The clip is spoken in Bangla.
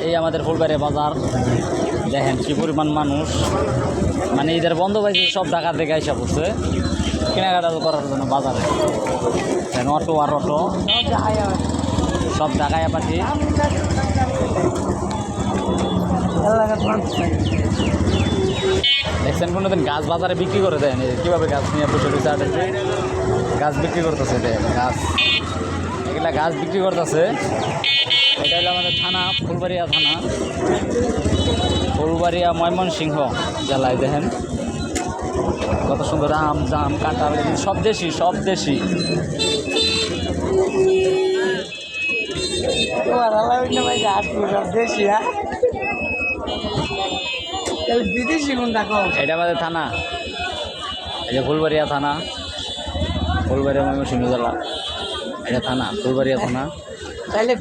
এই আমাদের ফুলবাড়িয়া বাজার দেখেন কি পরিমাণ মানুষ, মানে ঈদের বন্ধ পাইছে সব ঢাকা থেকে আইসা পড়ছে কেনাকাটা করার জন্য বাজারে। অটো আর অটো সব ঢাকায় পাঠি। দেখছেন কোনোদিন গাছ বাজারে বিক্রি করে দেন, কীভাবে গাছ নিয়ে বসে বসে আটেছে, গাছ বিক্রি করতেছে, গাছ এগুলা গাছ বিক্রি করতেছে। এটা হলো আমাদের থানা, ফুলবাড়িয়া থানা, ফুলবাড়িয়া ময়মনসিংহ জেলায়। দেখেন কত সুন্দর আম জাম কাঁঠাল, সব দেশি, সব দেশি। এটা আমাদের থানা, এই যে ফুলবাড়িয়া থানা, ফুলবাড়িয়া ময়মনসিংহ জেলা। এটা থানা ফুলবাড়িয়া থানা। তাহলে